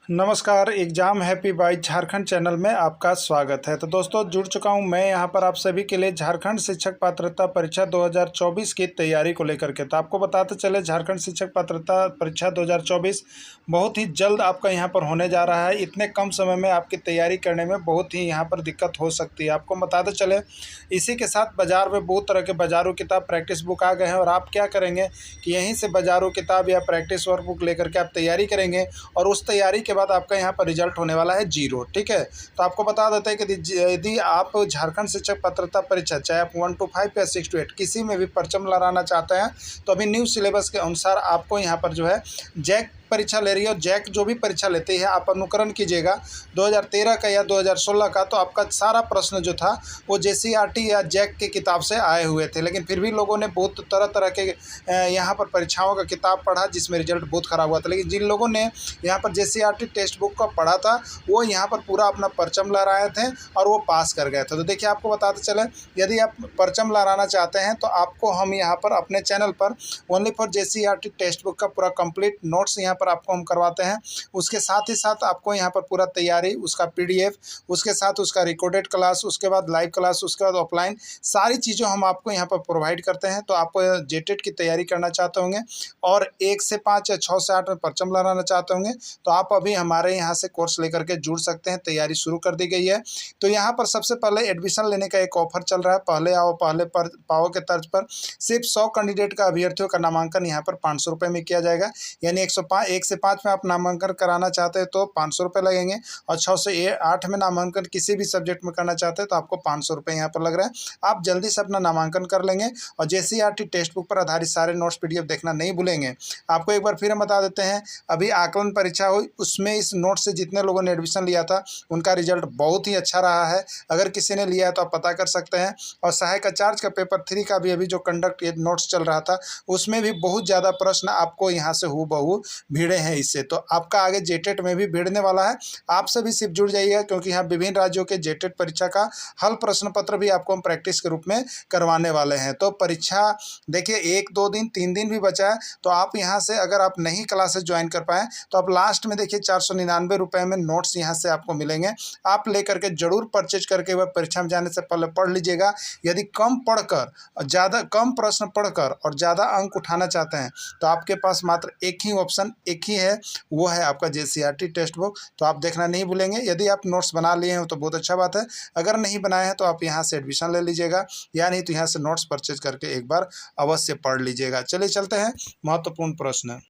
नमस्कार, exam happy by Jharkhand channel में आपका स्वागत है। तो दोस्तों जुड़ चुका हूं मैं यहां पर आप सभी के लिए झारखंड शिक्षक पात्रता परीक्षा 2024 की तैयारी को लेकर के। तो आपको बताते चले झारखंड शिक्षक पात्रता परीक्षा 2024 बहुत ही जल्द आपका यहां पर होने जा रहा है। इतने कम समय में आपकी तैयारी करने में बहुत ही यहां पर दिक्कत हो सकती है। आपको बताते चले इसी के साथ बाज़ार में बहुत तरह के बाज़ारू किताब प्रैक्टिस बुक आ गए हैं और आप क्या करेंगे कि यहीं से बाज़ारू किताब या प्रैक्टिस वर्क बुक लेकर के आप तैयारी करेंगे और उस तैयारी के बाद आपका यहाँ पर रिजल्ट होने वाला है 0। ठीक है, तो आपको बता देते हैं कि यदि आप झारखंड शिक्षक पात्रता परीक्षा चाहे आप 1 to 5 या 6 to 8 किसी में भी परचम लहराना चाहते हैं तो अभी न्यू सिलेबस के अनुसार आपको यहाँ पर जो है जैक परीक्षा ले रही है और जैक जो भी परीक्षा लेती है आप अनुकरण कीजिएगा 2013 का या 2016 का। तो आपका सारा प्रश्न जो था वो जेसीईआरटी या जैक की किताब से आए हुए थे, लेकिन फिर भी लोगों ने बहुत तरह तरह के यहाँ पर परीक्षाओं का किताब पढ़ा जिसमें रिजल्ट बहुत ख़राब हुआ था। लेकिन जिन लोगों ने यहाँ पर जेसीईआरटी टेक्स्ट बुक का पढ़ा था वो यहाँ पर पूरा अपना परचम लहराए थे और वो पास कर गए थे। तो देखिए आपको बताते चले यदि आप परचम लहराना चाहते हैं तो आपको हम यहाँ पर अपने चैनल पर only for JCERT text book का पूरा कंप्लीट नोट्स यहाँ पर आपको हम करवाते हैं। उसके साथ ही साथ आपको यहाँ पर पूरा तैयारी उसका पीडीएफ, उसके साथ उसका रिकॉर्डेड क्लास, उसके बाद लाइव क्लास, उसके बाद ऑफलाइन सारी चीज़ें हम आपको यहाँ पर प्रोवाइड करते हैं। तो आप जेटेट की तैयारी करना चाहते होंगे और 1 से 5 या 6 से 8 में परचम लहराना चाहते होंगे तो आप अभी हमारे यहाँ से कोर्स लेकर के जुड़ सकते हैं। तैयारी शुरू कर दी गई है। तो यहाँ पर सबसे पहले एडमिशन लेने का एक ऑफर चल रहा है, पहले आओ पहले पर पाओ के तर्ज पर सिर्फ 100 कैंडिडेट का अभ्यर्थियों का नामांकन यहाँ पर 500 रुपये में किया जाएगा। यानी 1 से 5 में आप नामांकन कराना चाहते हैं तो 500 रुपये लगेंगे और 6 से 8 में नामांकन किसी भी सब्जेक्ट में करना चाहते हैं तो आपको 500 रुपये यहाँ पर लग रहा है। आप जल्दी से अपना नामांकन कर लेंगे और जेसीईआरटी टेक्स्ट बुक पर आधारित सारे नोट्स पीडीएफ देखना नहीं भूलेंगे। आपको एक बार फिर हम बता देते हैं अभी आकलन परीक्षा हुई उसमें इस नोट से जितने लोगों ने एडमिशन लिया था उनका रिजल्ट बहुत ही अच्छा रहा है। अगर किसी ने लिया है तो आप पता कर सकते हैं। और सहायक आचार्य का पेपर 3 का भी अभी जो कंडक्ट नोट्स चल रहा था उसमें भी बहुत ज़्यादा प्रश्न आपको यहाँ से हूबहू भिड़े हैं इससे। तो आपका आगे जेटेट में भी भिड़ने वाला है। आप सभी सिर्फ जुड़ जाइएगा क्योंकि यहाँ विभिन्न राज्यों के जेटेट परीक्षा का हल प्रश्न पत्र भी आपको हम प्रैक्टिस के रूप में करवाने वाले हैं। तो परीक्षा देखिए 1-2 दिन 3 दिन भी बचा है तो आप यहाँ से अगर आप नहीं क्लासेस ज्वाइन कर पाएँ तो आप लास्ट में देखिए 499 रुपये में नोट्स यहाँ से आपको मिलेंगे। आप लेकर के जरूर परचेज करके वह परीक्षा में जाने से पहले पढ़ लीजिएगा। यदि कम पढ़कर ज़्यादा कम प्रश्न पढ़कर और ज़्यादा अंक उठाना चाहते हैं तो आपके पास मात्र एक ही ऑप्शन एक ही है, वो है आपका जेसीईआरटी टेक्स्ट बुक। तो आप देखना नहीं भूलेंगे। यदि आप नोट्स बना लिए हैं तो बहुत अच्छा बात है, अगर नहीं बनाए हैं तो आप यहाँ से एडमिशन ले लीजिएगा या नहीं तो यहाँ से नोट्स परचेज करके एक बार अवश्य पढ़ लीजिएगा। चलिए चलते हैं महत्वपूर्ण प्रश्न।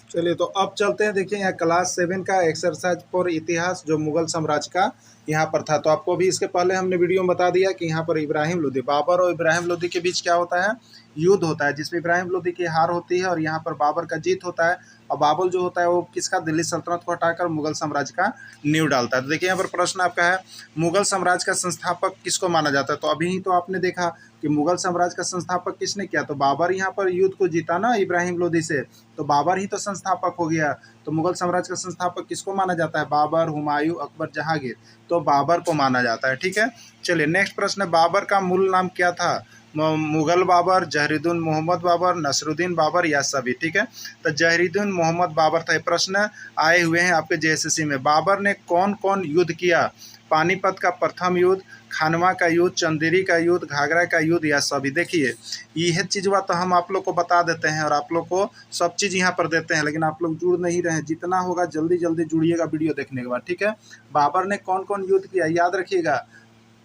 चलिए तो अब चलते हैं। देखिए यहाँ क्लास 7 का एक्सरसाइज फॉर इतिहास जो मुगल साम्राज्य का यहाँ पर था। तो आपको भी इसके पहले हमने वीडियो में बता दिया कि यहाँ पर इब्राहिम लोदी बाबर और इब्राहिम लोदी के बीच क्या होता है, युद्ध होता है जिसमें इब्राहिम लोदी की हार होती है और यहाँ पर बाबर का जीत होता है। और बाबर जो होता है वो किसका, दिल्ली सल्तनत को हटाकर मुगल साम्राज्य का नींव डालता है। तो देखिए यहाँ पर प्रश्न आपका है मुगल साम्राज्य का संस्थापक किसको माना जाता है। तो अभी ही तो आपने देखा कि मुगल साम्राज्य का संस्थापक किसने किया, तो बाबर यहाँ पर युद्ध को जीता ना इब्राहिम लोदी से, तो बाबर ही तो संस्थापक हो गया। तो मुगल साम्राज्य का संस्थापक किसको माना जाता है, बाबर, हुमायूं, अकबर, जहांगीर। तो बाबर को माना जाता है। ठीक है, चलिए नेक्स्ट प्रश्न है बाबर का मूल नाम क्या था। मुगल बाबर, जहरीदुन मोहम्मद बाबर, नसरुद्दीन बाबर या सभी। ठीक है, तो जहरीदुन मोहम्मद बाबर था। प्रश्न आए हुए हैं आपके जेएसएससी में। बाबर ने कौन कौन युद्ध किया, पानीपत का प्रथम युद्ध, खानवा का युद्ध, चंदेरी का युद्ध, घाघरा का युद्ध या सभी। देखिए यह चीज़ हुआ तो हम आप लोग को बता देते हैं और आप लोग को सब चीज़ यहाँ पर देते हैं, लेकिन आप लोग जुड़ नहीं रहे। जितना होगा जल्दी जल्दी जुड़िएगा वीडियो देखने के बाद। ठीक है, बाबर ने कौन कौन युद्ध किया याद रखिएगा,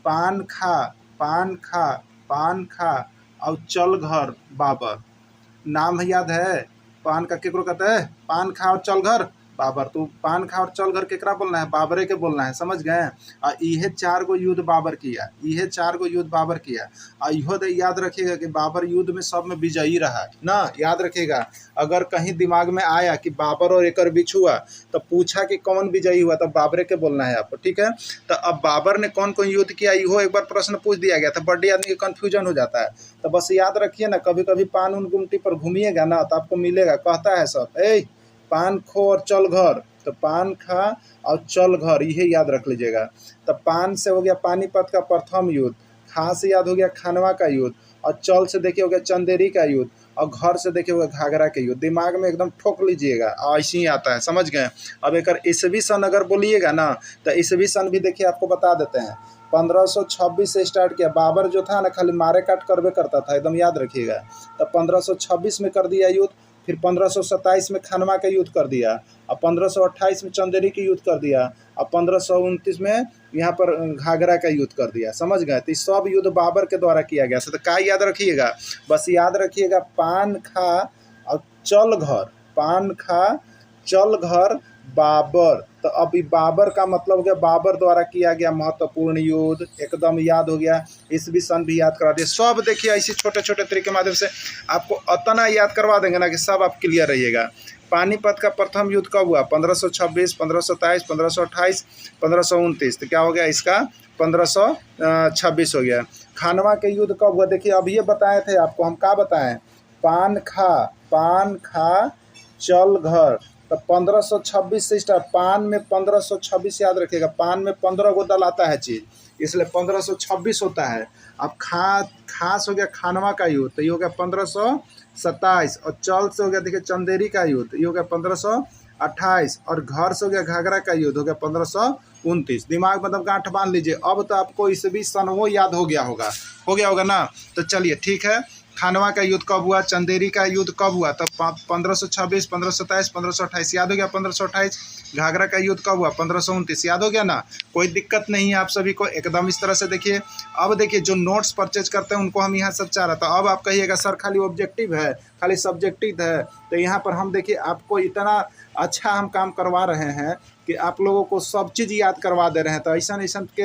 पान खा, पान खा, पान खा और चल घर बाबर। नाम याद है, पान का केकरो कहता है, पान खा और चल घर बाबर। तो पान खा और चल घर केकरा बोलना है, बाबरे के बोलना है, समझ गए। और यह 4 गो युद्ध बाबर किया, यह 4 गो युद्ध बाबर किया। और यह याद रखिएगा कि बाबर युद्ध में सब में विजयी रहा है ना, याद रखिएगा। अगर कहीं दिमाग में आया कि बाबर और एकर बीच हुआ तो पूछा कि कौन विजयी हुआ तो बाबरे के बोलना है आपको। ठीक है, तो अब बाबर ने कौन कौन युद्ध किया यो एक बार प्रश्न पूछ दिया गया था, बड़े आदमी का कन्फ्यूजन हो जाता है। तो बस याद रखिए ना, कभी कभी पान उन गुमटी पर घूमिएगा ना तो आपको मिलेगा, कहता है सब पान खो और चल घर, तो पान खा और चल घर, यही याद रख लीजिएगा। तो पान से हो गया पानीपत का प्रथम युद्ध, खा से याद हो गया खानवा का युद्ध, और चल से देखिए हो गया चंदेरी का युद्ध, और घर से देखिए वो घाघरा के युद्ध, दिमाग में एकदम ठोक लीजिएगा, ऐसे ही आता है, समझ गए। अब एक ईसवी सन अगर बोलिएगा ना तो ईसवी सन भी देखिए आपको बता देते हैं। 1526 से स्टार्ट किया। बाबर जो था ना खाली मारे काट करवे करता था, एकदम याद रखिएगा। तब 1526 में कर दिया युद्ध, फिर 1527 में खानवा का युद्ध कर दिया, और 1528 में चंदेरी का युद्ध कर दिया, और 1529 में यहाँ पर घाघरा का युद्ध कर दिया, समझ गए। तो सब युद्ध बाबर के द्वारा किया गया। तो क्या याद रखिएगा, बस याद रखिएगा, पान खा और चल घर, पान खा चल घर बाबर। तो अभी बाबर का मतलब हो गया बाबर द्वारा किया गया महत्वपूर्ण युद्ध, एकदम याद हो गया। ईसवी सन भी याद करा दिया। सब देखिए ऐसे छोटे छोटे तरीके के माध्यम से आपको इतना याद करवा देंगे ना कि सब आप क्लियर रहिएगा। पानीपत का प्रथम युद्ध कब हुआ? 1526, 1527, 1528, 1529। तो क्या हो गया इसका? 1526 हो गया। खानवा के युद्ध कब हुआ? देखिए अब ये बताए थे आपको, हम क्या बताएं? पान खा चल घर। तो 1526 से स्टार्ट, पान में 1526 याद रखिएगा। पान में 15 गो दल आता है चीज़, इसलिए 1526 होता है। अब खास हो गया खानवा का युद्ध, तो ये हो गया 1527। और चल से हो गया देखिए चंदेरी का युद्ध, ये हो गया 1528। और घर से हो गया घाघरा का युद्ध, हो गया 1529। दिमाग मतलब गांठ बांध लीजिए। अब तो आपको ईसवी सन वो याद हो गया होगा ना। तो चलिए ठीक है। खानवा का युद्ध कब हुआ? चंदेरी का युद्ध कब हुआ? तब 1526, 1527, 1528 याद हो गया। 1528 घाघरा का युद्ध कब हुआ? 1529 याद हो गया ना। कोई दिक्कत नहीं है आप सभी को, एकदम इस तरह से देखिए। अब देखिए जो नोट्स परचेज करते हैं उनको हम यहाँ सब चाह रहा था। अब आप कहिएगा सर खाली ऑब्जेक्टिव है, खाली सब्जेक्टिव है। तो यहाँ पर हम देखिए आपको इतना अच्छा हम काम करवा रहे हैं कि आप लोगों को सब चीज़ याद करवा दे रहे हैं। तो ऐसा के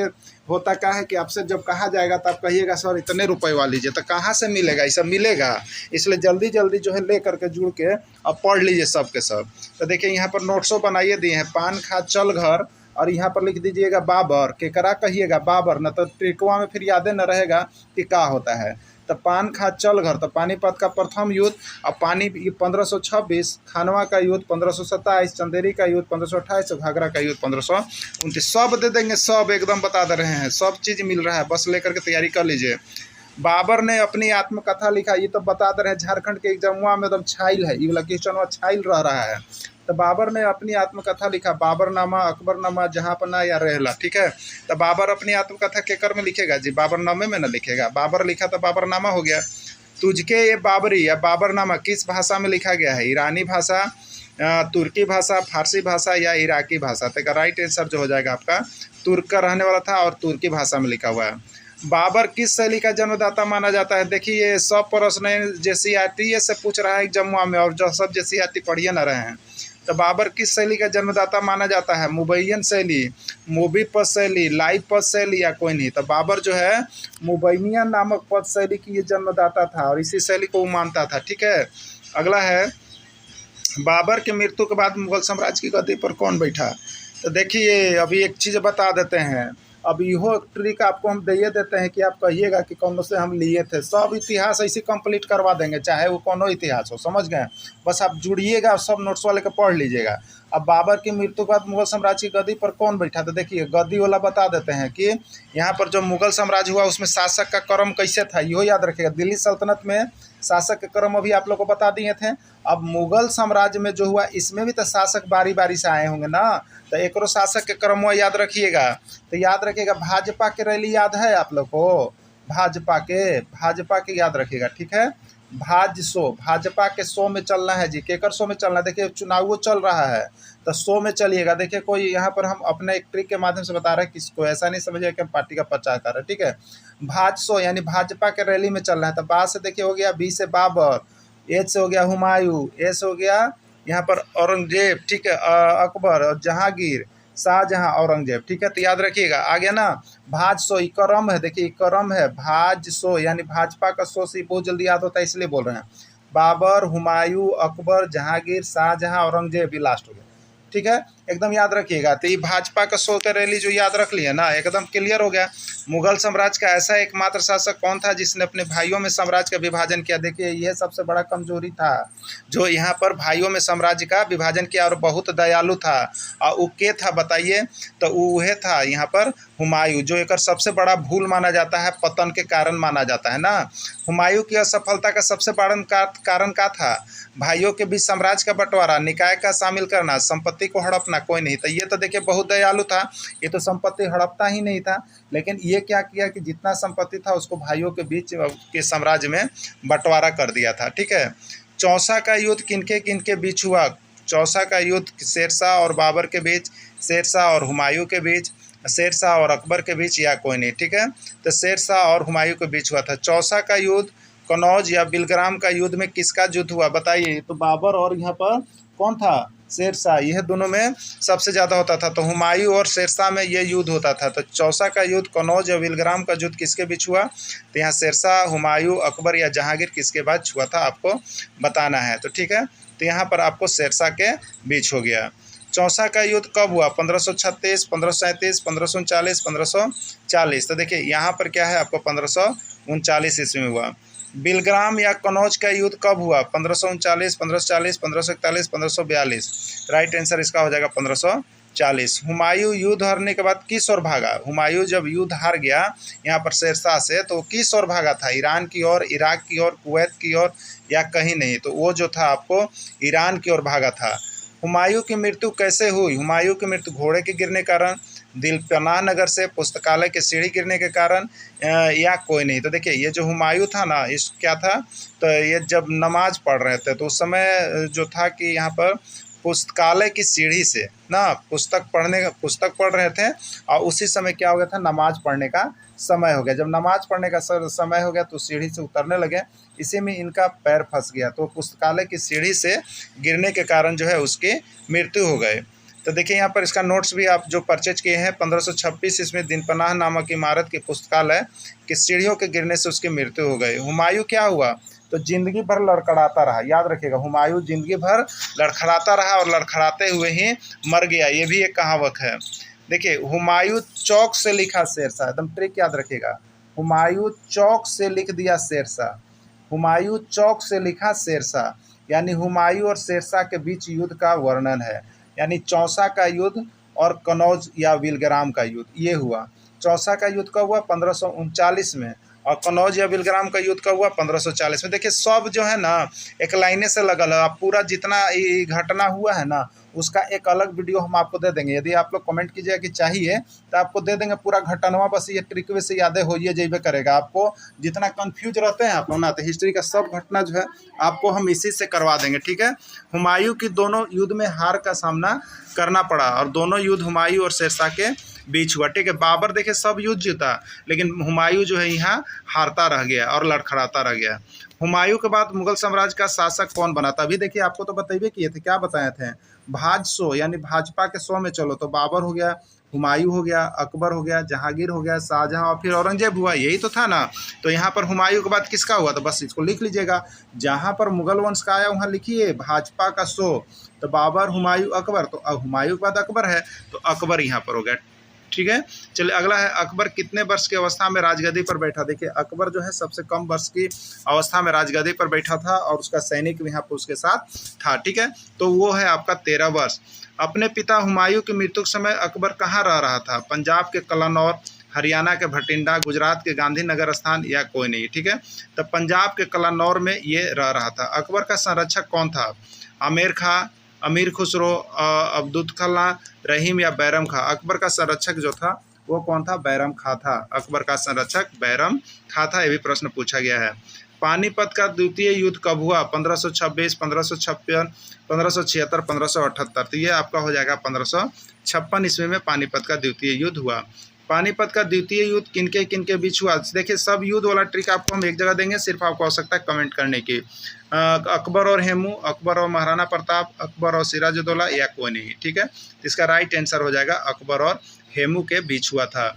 होता क्या है कि आपसे जब कहा जाएगा तो आप कहिएगा सर इतने रुपए वाला लीजिए, तो कहाँ से मिलेगा? ये सब मिलेगा, इसलिए जल्दी जल्दी जो है ले करके जुड़ के अब पढ़ लीजिए सब के सब। तो देखिए यहाँ पर नोट्सों बनाइए दिए हैं, पान खा चल घर, और यहाँ पर लिख दीजिएगा बाबर। केकरा कहिएगा? बाबर, न तो ट्रिकवा में फिर यादें न रहेगा कि क्या होता है। तो पान खा चल घर, तो पानीपत का प्रथम युद्ध। अब 1526, खानवा का युद्ध 1527, चंदेरी का युद्ध 1528, घाघरा का युद्ध 1529। सब दे देंगे, सब एकदम बता दे रहे हैं, सब चीज़ मिल रहा है, बस लेकर के तैयारी कर लीजिए। बाबर ने अपनी आत्मकथा लिखा, ये तो बता दे रहे हैं। झारखंड के एग्जामुआ में एकदम छाइल है, ये वाला क्वेश्चन छाइल रह रहा है। तो बाबर ने अपनी आत्मकथा लिखा, बाबरनामा, अकबरनामा, जहाँपना या रहला, ठीक है। तो बाबर अपनी आत्मकथा केकर में लिखेगा जी? बाबरनामे में न लिखेगा। बाबर लिखा तो बाबरनामा हो गया। तुझके ये बाबरी या बाबरनामा किस भाषा में लिखा गया है? ईरानी भाषा, तुर्की भाषा, फारसी भाषा या इराकी भाषा? तो राइट आंसर जो हो जाएगा आपका तुर्क का रहने वाला था और तुर्की भाषा में लिखा हुआ है। बाबर किस शैली का जन्मदाता माना जाता है? देखिए ये सब प्रश्न JCRT से पूछ रहा है जम्मू में, और जो सब JCRT पढ़िए ना रहे हैं। तो बाबर किस शैली का जन्मदाता माना जाता है? मुबैयन शैली, मूवी पद शैली, लाइव पद शैली या कोई नहीं? तो बाबर जो है मुबैनियन नामक पद शैली की ये जन्मदाता था और इसी शैली को वो मानता था, ठीक है। अगला है, बाबर की मृत्यु के बाद मुगल साम्राज्य की गद्दी पर कौन बैठा? तो देखिए अभी एक चीज़ बता देते हैं। अब इहो ट्रिक आपको हम दे देते हैं कि आप कहिएगा कि कौन से हम लिए थे। सब इतिहास ऐसे कंप्लीट करवा देंगे, चाहे वो कौन इतिहास हो, समझ गए। बस आप जुड़िएगा, सब नोट्स वाले के पढ़ लीजिएगा। अब बाबर की मृत्यु के बाद मुगल साम्राज्य की गद्दी पर कौन बैठा? तो देखिए गद्दी वाला बता देते हैं कि यहाँ पर जो मुगल साम्राज्य हुआ उसमें शासक का क्रम कैसे था, इहो याद रखिएगा। दिल्ली सल्तनत में शासक के क्रम अभी आप लोग को बता दिए थे। अब मुगल साम्राज्य में जो हुआ इसमें भी तो शासक बारी बारी से आए होंगे ना, तो एक शासक के क्रम में याद रखिएगा। तो याद रखिएगा भाजपा के रैली याद है आप लोग को? भाजपा के याद रखिएगा, ठीक है। भाजपा के शो में चलना है जी। केकर शो में चलना है? देखिए चुनाव वो चल रहा है तो शो में चलिएगा। देखिए कोई यहाँ पर हम अपने एक ट्रिक के माध्यम से बता रहे हैं किसको, ऐसा नहीं समझिए कि हम पार्टी का प्रचार कर रहे हैं, ठीक है। भाजसो यानी भाजपा के रैली में चलना है। तो बा से देखिए हो गया, बी से बाबर, ए से हो गया हुमायूं, ए से हो गया यहाँ पर औरंगजेब, ठीक है, अकबर और जहांगीर, शाहजहां, औरंगजेब, ठीक है। तो याद रखिएगा आ गया ना। भाजसो क्रम है, देखिए क्रम है भाजसो, यानी भाजपा का सो से बहुत जल्दी याद होता है इसलिए बोल रहे हैं। बाबर, हुमायूं, अकबर, जहांगीर, शाहजहां, औरंगजेब, लास्ट हो गया। ठीक है, एकदम याद रखिएगा। तो ये भाजपा का 100 का रैली जो याद रख लिया ना, एकदम क्लियर हो गया। मुगल साम्राज्य का ऐसा एकमात्र शासक कौन था जिसने अपने भाइयों में साम्राज्य का विभाजन किया? देखिए यह सबसे बड़ा कमजोरी था, जो यहाँ पर भाइयों में साम्राज्य का विभाजन किया और बहुत दयालु था। और वो के था बताइए? तो वह था यहाँ पर हुमायूं, जो एक सबसे बड़ा भूल माना जाता है, पतन के कारण माना जाता है ना। हुमायूं की असफलता का सबसे बड़ा कारण क्या था? भाइयों के बीच साम्राज्य का बंटवारा, निकाय का शामिल करना, संपत्ति को हड़पना। कोई नहीं था। ये तो देखिए बहुत दयालु था, ये तो संपत्ति हड़पता ही नहीं था। लेकिन ये क्या किया कि जितना संपत्ति था उसको भाइयों के बीच के साम्राज्य में बंटवारा कर दिया था। ठीक है। चौसा का युद्ध किनके बीच हुआ? चौसा का युद्ध शेरशाह और बाबर के बीच, शेरशाह और हुमायूं के बीच, शेरशाह और अकबर के बीच, या कोई नहीं। ठीक है, तो शेरशाह और हुमायूं के बीच हुआ था। चौसा का युद्ध कनौज या बिलग्राम का युद्ध में किसका युद्ध हुआ बताइए? तो बाबर और यहाँ पर कौन था? शेरशाह। यह दोनों में सबसे ज़्यादा होता था। तो हुमायूं और शेरशाह में ये युद्ध होता था। तो चौसा का युद्ध कनौज या बिलग्राम का युद्ध किसके बीच हुआ? तो यहाँ शेरशाह, हुमायूं, अकबर या जहांगीर किसके बीच हुआ था आपको बताना है। तो ठीक है, तो यहाँ पर आपको शेरशाह के बीच हो गया। चौसा का युद्ध कब हुआ? 1536, 1537, 1539, 1540। तो देखिए यहाँ पर क्या है आपको 1539 ईस्वी में हुआ। बिलग्राम या कनौज का युद्ध कब हुआ? 1539, 1540, 1541, 1542। राइट आंसर इसका हो जाएगा 1540। हुमायूं युद्ध हारने के बाद किस ओर भागा? हुमायूं जब युद्ध हार गया यहाँ पर शेरशाह से, तो किस ओर भागा था? ईरान की ओर, इराक की ओर, कुवैत की ओर, या कहीं नहीं? तो वो जो था आपको ईरान की ओर भागा था। हुमायूं की मृत्यु कैसे हुई? हुमायूं की मृत्यु घोड़े के गिरने के कारण, दिलपनाह नगर से पुस्तकालय के सीढ़ी गिरने के कारण, या कोई नहीं? तो देखिए ये जो हुमायूं था ना, इस क्या था, तो ये जब नमाज पढ़ रहे थे तो उस समय जो था कि यहाँ पर पुस्तकालय की सीढ़ी से ना पुस्तक पढ़ रहे थे, और उसी समय क्या हो गया था? नमाज पढ़ने का समय हो गया। जब नमाज पढ़ने का समय हो गया तो सीढ़ी से उतरने लगे, इसी में इनका पैर फंस गया, तो पुस्तकालय की सीढ़ी से गिरने के कारण जो है उसकी मृत्यु हो गई। तो देखिए यहाँ पर इसका नोट्स भी आप जो परचेज किए हैं, 1526 इसमें दिनपनाह नामक इमारत की पुस्तकालय की सीढ़ियों के गिरने से उसकी मृत्यु हो गई। हुमायूं क्या हुआ? तो जिंदगी भर लड़खड़ाता रहा। याद रखिएगा, हुमायूं जिंदगी भर लड़खड़ाता रहा और लड़खड़ाते हुए ही मर गया। ये भी एक कहावत है। देखिए हुमायूं चौक से लिखा शेरशाह, एकदम ट्रिक याद रखिएगा। हुमायूं चौक से लिख दिया शेरशाह, हुमायूं चौक से लिखा शेरशाह, यानी हुमायूं और शेरशाह के बीच युद्ध का वर्णन है। यानी चौसा का युद्ध और कनौज या बिलग्राम का युद्ध ये हुआ। चौसा का युद्ध कब हुआ? 1539 में, और कनौज या बिलग्राम का युद्ध कब हुआ? 1540 में। देखिए सब जो है ना एक लाइने से लगल है। आप पूरा जितना घटना हुआ है ना उसका एक अलग वीडियो हम आपको दे देंगे। यदि आप लोग कमेंट कीजिएगा कि चाहिए तो आपको दे देंगे पूरा घटनवा। बस ये ट्रिकवे से यादें होइए जेबे करेगा। आपको जितना कंफ्यूज रहते हैं आप लोग ना, तो हिस्ट्री का सब घटना जो है आपको हम इसी से करवा देंगे। ठीक है। हुमायूं की दोनों युद्ध में हार का सामना करना पड़ा, और दोनों युद्ध हुमायूं और शेरशाह के बीच हुआ। ठीक है। बाबर देखे सब युद्ध जीता, लेकिन हुमायूं जो है यहाँ हारता रह गया और लड़खड़ाता रह गया। हुमायूं के बाद मुगल साम्राज्य का शासक कौन बना था? अभी देखिए आपको तो बतैबे किए थे, क्या बताए थे? भाज 100 यानी भाजपा के 100 में चलो तो बाबर हो गया, हुमायूं हो गया, अकबर हो गया, जहांगीर हो गया, शाहजहां और फिर औरंगजेब हुआ। यही तो था ना। तो यहाँ पर हुमायूं के बाद किसका हुआ? तो बस इसको लिख लीजिएगा। जहाँ पर मुगल वंश का आया वहाँ लिखिए भाजपा का 100। तो बाबर, हुमायूं, अकबर। तो अब हुमायूं के बाद अकबर है, तो अकबर यहाँ पर हो गया। ठीक है। चलिए अगला है, अकबर कितने वर्ष की अवस्था में राजगद्दी पर बैठा? देखिए अकबर जो है सबसे कम वर्ष की अवस्था में राजगद्दी पर बैठा था, और उसका सैनिक भी यहाँ पर उसके साथ था। ठीक है। तो वो है आपका 13 वर्ष। अपने पिता हुमायूं की मृत्यु के समय अकबर कहाँ रह रहा था? पंजाब के कलानौर, हरियाणा के भटिंडा, गुजरात के गांधीनगर स्थान, या कोई नहीं? ठीक है। तो पंजाब के कलानौर में ये रह रहा था। अकबर का संरक्षक कौन था? आमेर खां, अमीर खुसरो, अब्दुल खां, रहीम या बैरम खां? अकबर का संरक्षक जो था वो कौन था? बैरम खां था। अकबर का संरक्षक बैरम खां था। ये भी प्रश्न पूछा गया है। पानीपत का द्वितीय युद्ध कब हुआ? 1526, 1556, 1576, 1578। तो ये आपका हो जाएगा 1556 ईस्वी में पानीपत का द्वितीय युद्ध हुआ। पानीपत का द्वितीय युद्ध किनके बीच हुआ? देखिए सब युद्ध वाला ट्रिक आपको हम एक जगह देंगे, सिर्फ आपको आवश्यकता है कमेंट करने की। अकबर और हेमू, अकबर और महाराणा प्रताप, अकबर और सिराजुद्दौला, या कोई नहीं? ठीक है। इसका राइट आंसर हो जाएगा अकबर और हेमू के बीच हुआ था।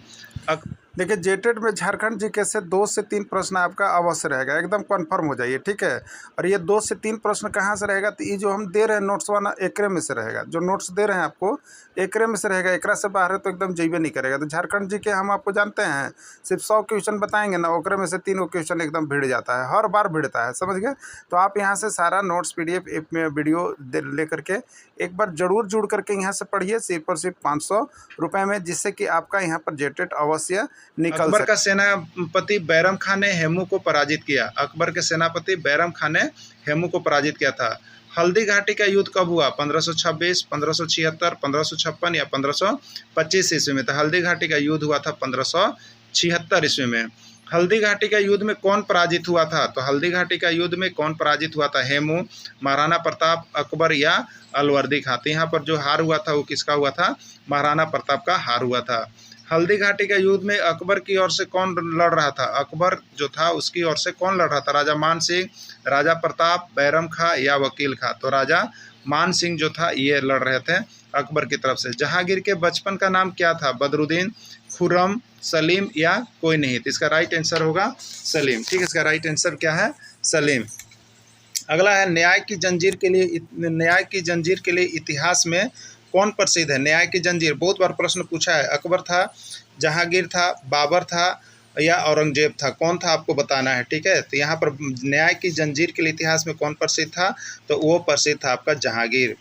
देखिए जेटेट में झारखंड जीके से 2 से 3 प्रश्न आपका अवश्य रहेगा, एकदम कंफर्म हो जाइए, ठीक है। और ये 2 से 3 प्रश्न कहाँ से रहेगा, तो ये जो हम दे रहे हैं नोट्स वाला एकरे में से रहेगा, जो नोट्स दे रहे हैं आपको एकरे में से रहेगा, एकरा से बाहर है तो एकदम जइबे नहीं करेगा। तो झारखंड जीके हम आपको जानते हैं सिर्फ 100 क्वेश्चन बताएंगे ना, ओकरे में से 3 क्वेश्चन एकदम भिड़ जाता है, हर बार भिड़ता है, समझ गए। तो आप यहाँ से सारा नोट्स PDF में वीडियो ले करके एक बार जरूर जुड़ करके यहाँ से पढ़िए, सिर्फ और सिर्फ 500 रुपये में, जिससे कि आपका यहाँ पर जेटेट अवश्य निकल अकबर का सेनापति बैरम खान ने हेमू को पराजित किया। अकबर के सेनापति बैरम खान ने हेमू को पराजित किया था। हल्दी घाटी का युद्ध कब हुआ? 1526, 1576, 1556 या 1525 ईस्वी में। तो हल्दी घाटी का युद्ध हुआ था 1576 ईस्वी में। हल्दी घाटी का युद्ध में कौन पराजित हुआ था? तो हल्दी घाटी का युद्ध में कौन पराजित हुआ था? हेमू, महाराणा प्रताप, अकबर या अलवर्दी खां। तो यहाँ पर जो हार हुआ था वो किसका हुआ था? महाराणा प्रताप का हार हुआ था। हल्दी घाटी का युद्ध में अकबर की ओर से कौन लड़ रहा था? अकबर जो था उसकी ओर से कौन लड़ रहा था? राजा मान सिंह, राजा प्रताप, बैरम खां या वकील खां। तो राजा मान सिंह जो था ये लड़ रहे थे अकबर की तरफ से। जहांगीर के बचपन का नाम क्या था? बदरुद्दीन, खुर्रम, सलीम या कोई नहीं। तो इसका राइट आंसर होगा सलीम, ठीक है। इसका राइट आंसर क्या है? सलीम। अगला है न्याय की जंजीर के लिए इतिहास में कौन प्रसिद्ध है? न्याय की जंजीर बहुत बार प्रश्न पूछा है। अकबर था, जहांगीर था, बाबर था या औरंगजेब था? कौन था आपको बताना है, ठीक है। तो यहाँ पर न्याय की जंजीर के लिए इतिहास में कौन प्रसिद्ध था? तो वो प्रसिद्ध था आपका जहांगीर।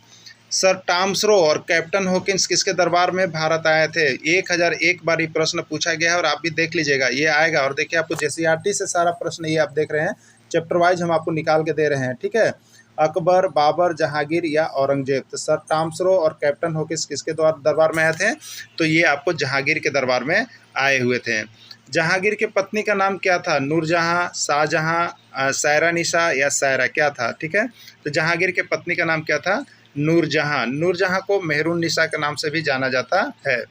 सर टॉम्स रो और कैप्टन हॉकिंस किसके दरबार में भारत आए थे? 1001 बार ये प्रश्न पूछा गया है और आप भी देख लीजिएगा, ये आएगा। और देखिए आपको JCERT से सारा प्रश्न ये आप देख रहे हैं, चैप्टर वाइज हम आपको निकाल के दे रहे हैं, ठीक है। अकबर, बाबर, जहांगीर या औरंगजेब। तो सर टॉम्स रो और कैप्टन हॉकिंस किसके दरबार में आए थे? तो ये आपको जहांगीर के दरबार में आए हुए थे। जहांगीर की पत्नी का नाम क्या था? नूरजहां, शाहजहां, सायरा निशा या सायरा, क्या था, ठीक है। तो जहांगीर के पत्नी का नाम क्या था? नूरजहां। नूरजहां को मेहरून निशा के नाम से भी जाना जाता है।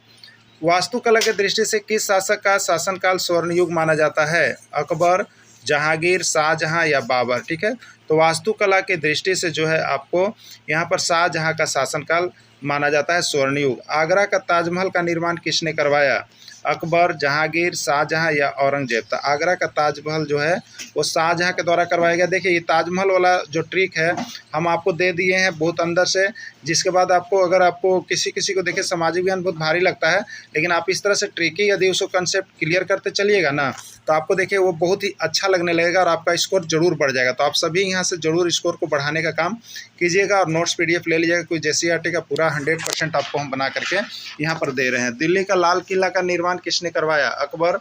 वास्तुकला की दृष्टि से किस शासक का शासनकाल स्वर्ण युग माना जाता है? अकबर, जहांगीर, शाहजहां या बाबर, ठीक है। तो वास्तुकला की दृष्टि से जो है आपको यहाँ पर शाहजहां का शासनकाल माना जाता है स्वर्ण युग। आगरा का ताजमहल का निर्माण किसने करवाया? अकबर, जहांगीर, शाहजहां या औरंगजेब। तो आगरा का ताजमहल जो है वो शाहजहां के द्वारा करवाया गया। देखिए ये ताजमहल वाला जो ट्रिक है हम आपको दे दिए हैं बहुत अंदर से, जिसके बाद आपको अगर आपको किसी को देखिए सामाजिक ज्ञान बहुत भारी लगता है, लेकिन आप इस तरह से ट्रिकी यदि उसको कंसेप्ट क्लियर करते चलिएगा ना, तो आपको देखिए वो बहुत ही अच्छा लगने लगेगा और आपका स्कोर जरूर बढ़ जाएगा। तो आप सभी यहाँ से जरूर स्कोर को बढ़ाने का काम कीजिएगा और नोट्स PDF ले लीजिएगा। कोई JCERT का पूरा 100% आपको हम बना करके यहाँ पर दे रहे हैं। दिल्ली का लाल किला का निर्माण किसने करवाया? अकबर,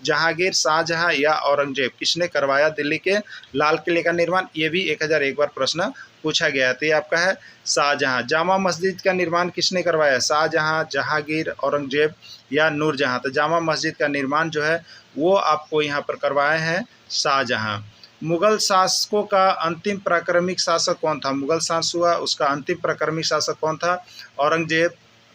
जहांगीर, शाहजहां या औरंगजेब। किसने करवाया दिल्ली के लाल किले का निर्माण? ये भी 1001 बार प्रश्न पूछा गया। तो ये आपका है शाहजहां। जामा मस्जिद का निर्माण किसने करवाया? शाहजहां, जहांगीर, औरंगजेब या नूरजहां। तो जामा मस्जिद का निर्माण जो है वो आपको यहाँ पर करवाए हैं शाहजहां। मुगल शासकों का अंतिम प्राक्रमिक शासक कौन था? मुगल शासक हुआ उसका अंतिम प्राक्रमिक शासक कौन था?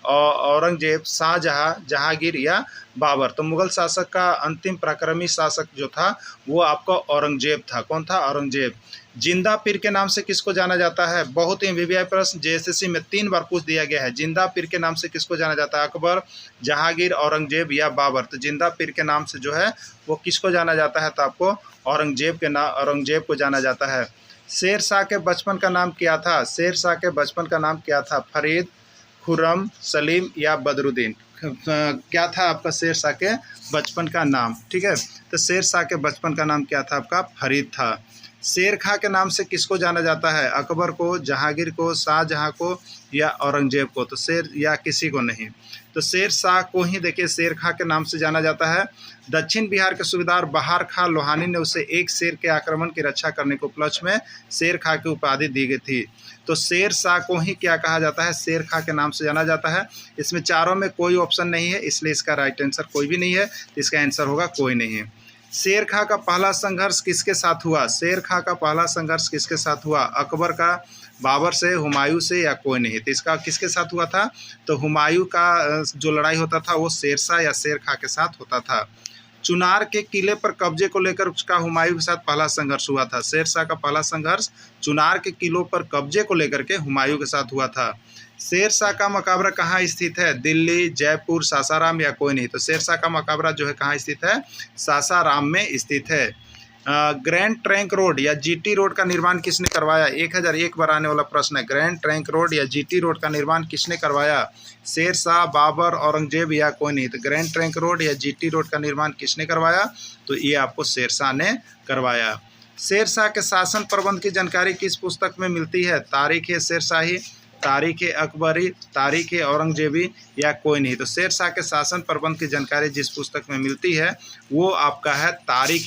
औरंगजेब, शाहजहां, जहांगीर या बाबर। तो मुगल शासक का अंतिम प्राक्रमिक शासक जो था वो आपका औरंगजेब था। कौन था? औरंगजेब। जिंदा पीर के नाम से किसको जाना जाता है? बहुत ही VVI प्रश्न JSSC में 3 बार पूछ दिया गया है। जिंदा पीर के नाम से किसको जाना जाता है? अकबर, जहांगीर, औरंगजेब या बाबर। तो जिंदा पीर के नाम से जो है वो किसको जाना जाता है? तो आपको औरंगजेब को जाना जाता है। शेर शाह के बचपन का नाम क्या था? शेर शाह के बचपन का नाम क्या था? फरीद, खुर्रम, सलीम या बदरुद्दीन। क्या था आपका शेर शाह के बचपन का नाम, ठीक है। तो शेर शाह के बचपन का नाम क्या था? आपका फरीद था। शेर खां के नाम से किसको जाना जाता है? अकबर को, जहांगीर को, शाहजहां को या औरंगजेब को। तो शेर या किसी को नहीं। तो शेर शाह को ही देखिए शेर खां के नाम से जाना जाता है। दक्षिण बिहार के सूबेदार बहार खां लोहानी ने उसे एक शेर के आक्रमण की रक्षा करने के उपलक्ष्य में शेर खां की उपाधि दी गई थी। तो शेर शाह को ही क्या कहा जाता है? शेर खां के नाम से जाना जाता है। इसमें चारों में कोई ऑप्शन नहीं है, इसलिए इसका राइट आंसर कोई भी नहीं है। इसका आंसर होगा कोई नहीं। शेर खां का पहला संघर्ष किसके साथ हुआ? शेर खां का पहला संघर्ष किसके साथ हुआ? अकबर का, बाबर से, हुमायूं से या कोई नहीं। तो इसका किसके साथ हुआ था? तो हुमायूं का जो लड़ाई होता था वो शेरशाह या शेर खां के साथ होता था। चुनार के किले पर कब्जे को लेकर उसका हुमायूं के साथ पहला संघर्ष हुआ था। शेरशाह का पहला संघर्ष चुनार के किलों पर कब्जे को लेकर के हुमायूं के साथ हुआ था। शेरशाह का मकबरा कहाँ स्थित है? दिल्ली, जयपुर, सासाराम या कोई नहीं। तो शेरशाह का मकबरा जो है कहाँ स्थित है? सासाराम में स्थित है। ग्रैंड ट्रंक रोड या जीटी रोड का निर्माण किसने करवाया? 1001 बार आने वाला प्रश्न है। ग्रैंड ट्रंक रोड या जीटी रोड का निर्माण किसने करवाया? शेरशाह, बाबर, औरंगजेब या कोई नहीं। तो ग्रैंड ट्रंक रोड या जीटी रोड का निर्माण किसने करवाया? तो ये आपको शेरशाह ने करवाया। शेरशाह के शासन प्रबंध की जानकारी किस पुस्तक में मिलती है? तारीख-ए शेरशाही, तारीख अकबरी, तारीख औरंगजेबी या कोई नहीं। तो शेरशाह के शासन प्रबंध की जानकारी जिस पुस्तक में मिलती है वो आपका है तारीख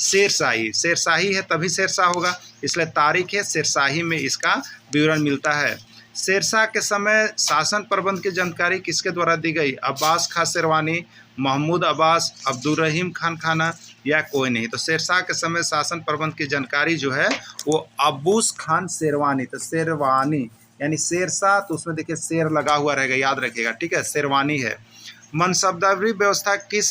शेरशाही। शेरशाही है तभी शेरशाह होगा, इसलिए तारीख शेरशाही में इसका विवरण मिलता है। शेरशाह के समय शासन प्रबंध की जानकारी किसके द्वारा दी गई? अब्बास खां शेरवानी, महमूद अब्बास, अब्दुल रहीम खान खाना या कोई नहीं। तो शेरशाह के समय शासन प्रबंध की जानकारी जो है वो अब्बूस खान शेरवानी। तो शेरवानी यानी शेरशाह, तो उसमें देखिए शेर लगा हुआ रहेगा, याद रखिएगा, ठीक है, शेरवानी है। मनसबदारी व्यवस्था किस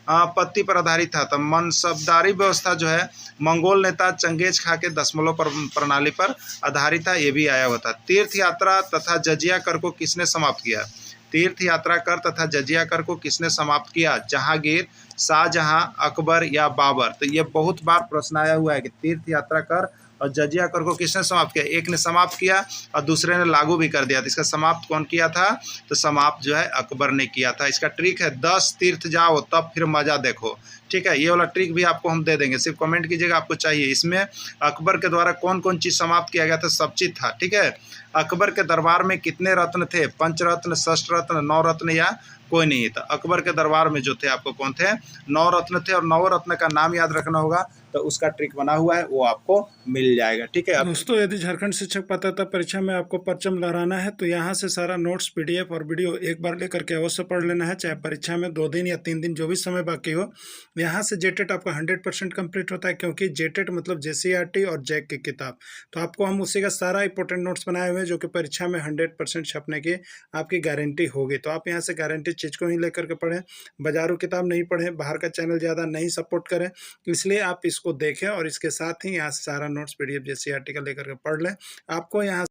पत्ती पर आधारित था? तो मनसबदारी व्यवस्था जो है मंगोल नेता चंगेज खां के दशमलव प्रणाली पर आधारित था, ये भी आया हुआ था। तीर्थ यात्रा तथा जजिया कर को किसने समाप्त किया? तीर्थ यात्रा कर तथा जजिया कर को किसने समाप्त किया? जहांगीर, शाहजहां, अकबर या बाबर। तो ये बहुत बार प्रश्न आया हुआ है कि तीर्थ यात्रा कर और जजिया कर को किसने समाप्त किया? एक ने समाप्त किया और दूसरे ने लागू भी कर दिया। तो इसका समाप्त कौन किया था? तो समाप्त जो है अकबर ने किया था। इसका ट्रिक है 10 तीर्थ जाओ तब फिर मज़ा देखो, ठीक है। ये वाला ट्रिक भी आपको हम दे देंगे, सिर्फ कमेंट कीजिएगा आपको चाहिए। इसमें अकबर के द्वारा कौन कौन चीज़ समाप्त किया गया था? सब चीज़ था, ठीक है। अकबर के दरबार में कितने रत्न थे? पंचरत्न, षष्ठरत्न, 9 रत्न या कोई नहीं। तो अकबर के दरबार में जो थे आपको कौन थे? 9 रत्न थे, और 9 रत्न का नाम याद रखना होगा, तो उसका ट्रिक बना हुआ है, वो आपको मिल जाएगा, ठीक है। दोस्तों, यदि झारखंड शिक्षक पात्रता परीक्षा में आपको परचम लहराना है तो यहाँ से सारा नोट्स, पीडीएफ और वीडियो एक बार लेकर के अवश्य पढ़ लेना है, चाहे परीक्षा में 2 दिन या 3 दिन जो भी समय बाकी हो। यहाँ से जेटेट आपका 100% कंप्लीट होता है, क्योंकि जेटेट मतलब जेसीईआरटी और जैक की किताब। तो आपको हम उसी का सारा इंपॉर्टेंट नोट्स बनाए हुए हैं जो कि परीक्षा में 100% छपने की आपकी गारंटी होगी। तो आप यहाँ से गारंटी चीज़ को ही लेकर के पढ़ें, बाजारू किताब नहीं पढ़ें, बाहर का चैनल ज़्यादा नहीं सपोर्ट करें, इसलिए आप इसको देखें और इसके साथ ही यहाँ से सारा नोट्स, पीडीएफ जेसीईआरटी का लेकर के पढ़ लें। आपको यहाँ